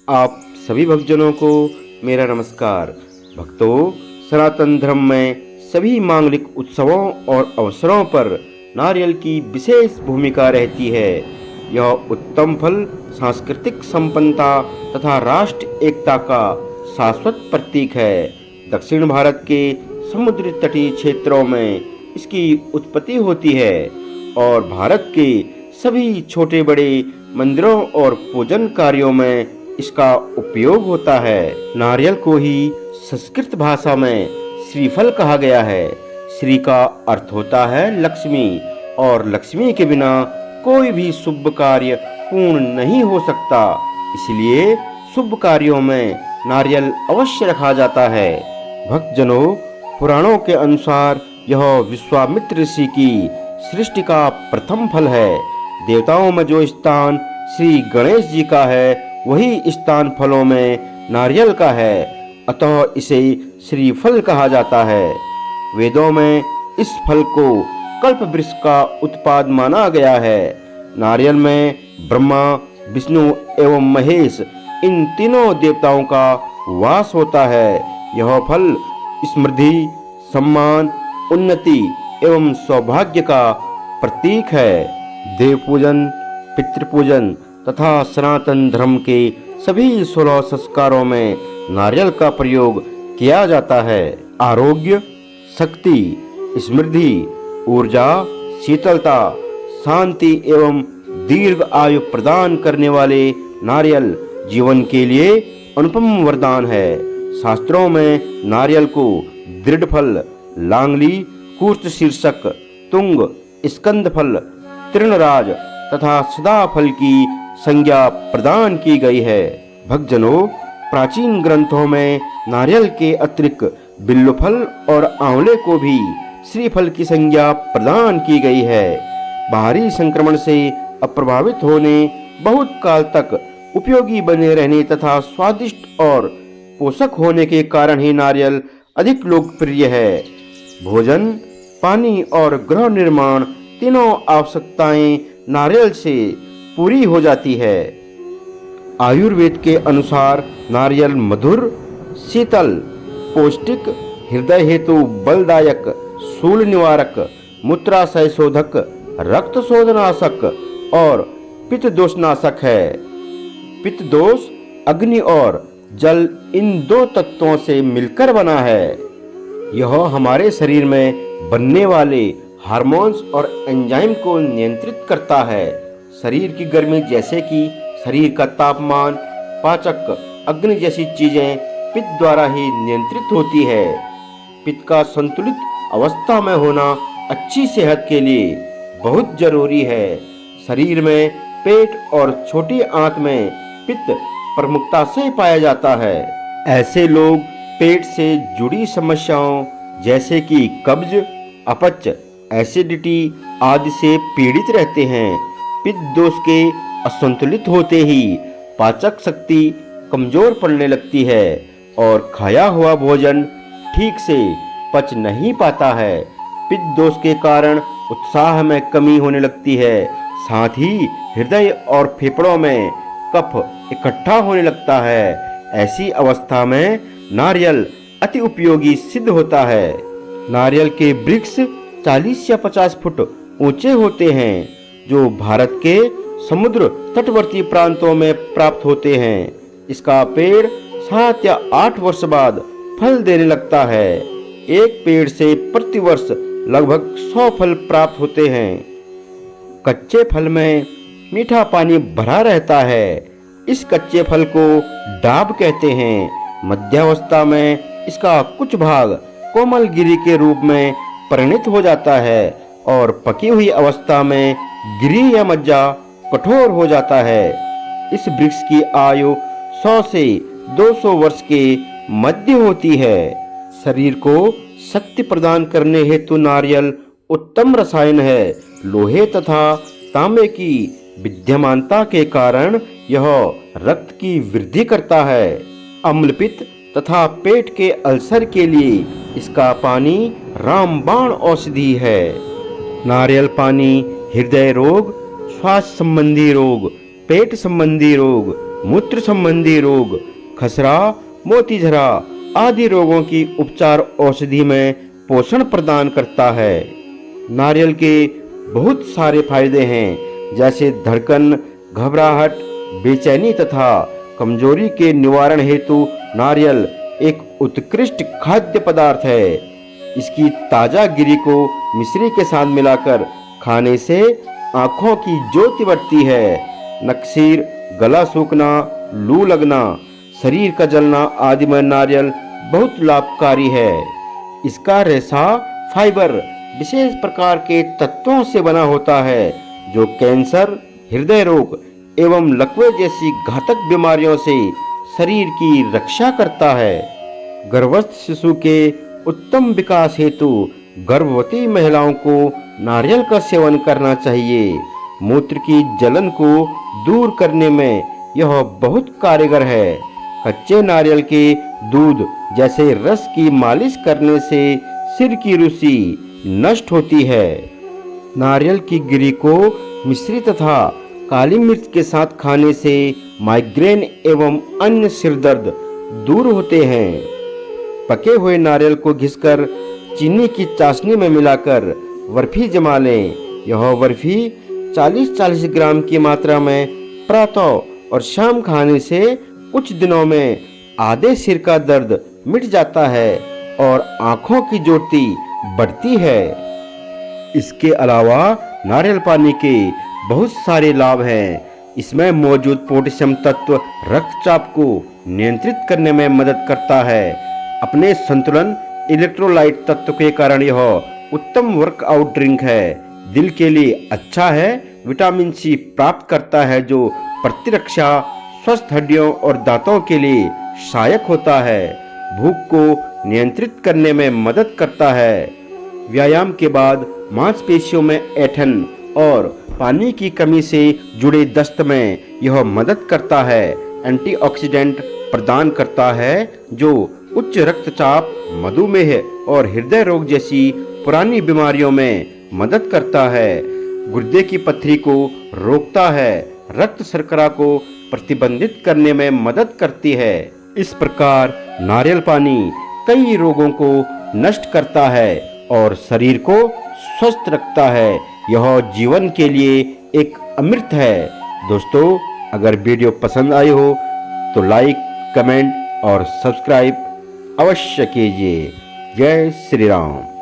आप सभी भक्तजनों को मेरा नमस्कार। भक्तों, सनातन धर्म में सभी मांगलिक उत्सवों और अवसरों पर नारियल की विशेष भूमिका रहती है। यह उत्तम फल सांस्कृतिक संपन्नता तथा राष्ट्र एकता का शाश्वत प्रतीक है। दक्षिण भारत के समुद्र तटीय क्षेत्रों में इसकी उत्पत्ति होती है और भारत के सभी छोटे बड़े मंदिरों और पूजन कार्यों में इसका उपयोग होता है। नारियल को ही संस्कृत भाषा में श्रीफल कहा गया है। श्री का अर्थ होता है लक्ष्मी और लक्ष्मी के बिना कोई भी शुभ कार्य पूर्ण नहीं हो सकता। इसलिए शुभ कार्यों में नारियल अवश्य रखा जाता है। भक्तजनों, पुराणों के अनुसार यह विश्वामित्र ऋषि की सृष्टि का प्रथम फल है। देवताओं में जो स्थान श्री गणेश जी का है वही स्थान फलों में नारियल का है, अतः इसे श्रीफल कहा जाता है। वेदों में इस फल को कल्प वृक्ष का उत्पाद माना गया है। नारियल में ब्रह्मा, विष्णु एवं महेश इन तीनों देवताओं का वास होता है। यह फल समृद्धि, सम्मान, उन्नति एवं सौभाग्य का प्रतीक है। देव पूजन, पितृपूजन तथा सनातन धर्म के सभी 16 संस्कारों में नारियल का प्रयोग किया जाता है। आरोग्य, शक्ति, समृद्धि, ऊर्जा, शीतलता, शांति एवं दीर्घ आयु प्रदान करने वाले नारियल जीवन के लिए अनुपम वरदान है। शास्त्रों में नारियल को दृढ़ फल, लांगली, कूर्च शीर्षक, तुंग, स्कंद फल, तृणराज तथा सदा फल की संज्ञा प्रदान की गई है। भक्तजनों, प्राचीन ग्रंथों में नारियल के अतिरिक्त बिल्वफल और आंवले को भी श्रीफल की संज्ञा प्रदान की गई है। बाहरी संक्रमण से अप्रभावित होने, बहुत काल तक उपयोगी बने रहने तथा स्वादिष्ट और पोषक होने के कारण ही नारियल अधिक लोकप्रिय है। भोजन, पानी और गृह निर्माण तीनों आवश्यकताएं नारियल से पूरी हो जाती है। आयुर्वेद के अनुसार नारियल मधुर, शीतल, पौष्टिक, हृदय हेतु बलदायक, शूल निवारक, मूत्राशय शोधक, रक्त शोधनाशक और पित्त दोषनाशक है। पित्त दोष अग्नि और जल इन दो तत्वों से मिलकर बना है। यह हमारे शरीर में बनने वाले हार्मोन्स और एंजाइम को नियंत्रित करता है। शरीर की गर्मी जैसे कि शरीर का तापमान, पाचक, अग्नि जैसी चीजें पित्त द्वारा ही नियंत्रित होती है। पित्त का संतुलित अवस्था में होना अच्छी सेहत के लिए बहुत जरूरी है। शरीर में पेट और छोटी आंत में पित्त प्रमुखता से पाया जाता है। ऐसे लोग पेट से जुड़ी समस्याओं जैसे कि कब्ज, अपच, एसिडिटी आदि से पीड़ित रहते हैं। पित्त दोष के असंतुलित होते ही पाचक शक्ति कमजोर पड़ने लगती है और खाया हुआ भोजन ठीक से पच नहीं पाता है। पित्त दोष के कारण उत्साह में कमी होने लगती है। साथ ही हृदय और फेफड़ों में कफ इकट्ठा होने लगता है। ऐसी अवस्था में नारियल अति उपयोगी सिद्ध होता है। नारियल के वृक्ष 40 या 50 फुट ऊंचे होते हैं, जो भारत के समुद्र तटवर्ती प्रांतों में प्राप्त होते हैं। इसका पेड़ 7 या 8 वर्ष बाद फल देने लगता है। एक पेड़ से प्रतिवर्ष लगभग 100 फल प्राप्त होते हैं। कच्चे फल में मीठा पानी भरा रहता है। इस कच्चे फल को डाब कहते हैं। मध्यावस्था में इसका कुछ भाग कोमल गिरी के रूप में परिणित हो जाता है और पकी हुई अवस्था में गिरी या मज्जा कठोर हो जाता है। इस वृक्ष की आयु 100 से 200 वर्ष के मध्य होती है। शरीर को शक्ति प्रदान करने हेतु नारियल उत्तम रसायन है। लोहे तथा तांबे की विद्यमानता के कारण यह रक्त की वृद्धि करता है। अम्लपित्त तथा पेट के अल्सर के लिए इसका पानी रामबाण औषधि है। नारियल पानी हृदय रोग, श्वास संबंधी रोग, पेट संबंधी रोग, मूत्र संबंधी रोग, खसरा, मोतीझरा आदि रोगों की उपचार औषधि में पोषण प्रदान करता है। नारियल के बहुत सारे फायदे हैं, जैसे धड़कन, घबराहट, बेचैनी तथा कमजोरी के निवारण हेतु नारियल एक उत्कृष्ट खाद्य पदार्थ है। इसकी ताजा गिरी को मिश्री के साथ मिलाकर खाने से आंखों की ज्योति बढ़ती है। नक्सीर, गला सूखना, लू लगना, शरीर का जलना आदि में नारियल बहुत लाभकारी है। इसका रेशा फाइबर विशेष प्रकार के तत्वों से बना होता है, जो कैंसर, हृदय रोग एवं लकवे जैसी घातक बीमारियों से शरीर की रक्षा करता है। गर्भस्थ शिशु के उत्तम विकास हेतु गर्भवती महिलाओं को नारियल का सेवन करना चाहिए। मूत्र की जलन को दूर करने में यह बहुत कारगर है। कच्चे नारियल के दूध जैसे रस की मालिश करने से सिर की रुसी नष्ट होती है। नारियल की गिरी को मिश्री तथा काली मिर्च के साथ खाने से माइग्रेन एवं अन्य सिर दर्द दूर होते हैं। पके हुए नारियल को घिसकर चीनी की चाशनी में मिलाकर बर्फी जमा लें। यह बर्फी 40-40 ग्राम की मात्रा में प्रातः और शाम खाने से कुछ दिनों में आधे सिर का दर्द मिट जाता है और आंखों की ज्योति बढ़ती है। इसके अलावा नारियल पानी के बहुत सारे लाभ हैं। इसमें मौजूद पोटेशियम तत्व रक्तचाप को नियंत्रित करने में मदद करता है। अपने संतुलन इलेक्ट्रोलाइट तत्व के कारण यह उत्तम वर्कआउट ड्रिंक है। दिल के लिए अच्छा है। विटामिन सी प्राप्त करता है, जो प्रतिरक्षा, स्वस्थ हड्डियों और दांतों के लिए सहायक होता है। भूख को नियंत्रित करने में मदद करता है। व्यायाम के बाद मांसपेशियों में ऐंठन और पानी की कमी से जुड़े दस्त में यह मदद करता है। एंटीऑक्सीडेंट प्रदान करता है, जो उच्च रक्तचाप, मधुमेह और हृदय रोग जैसी पुरानी बीमारियों में मदद करता है। गुर्दे की पथरी को रोकता है। रक्त शर्करा को प्रतिबंधित करने में मदद करती है। इस प्रकार नारियल पानी कई रोगों को नष्ट करता है और शरीर को स्वस्थ रखता है। यह जीवन के लिए एक अमृत है। दोस्तों, अगर वीडियो पसंद आई हो तो लाइक, कमेंट और सब्सक्राइब अवश्य कीजिए। जय श्री राम।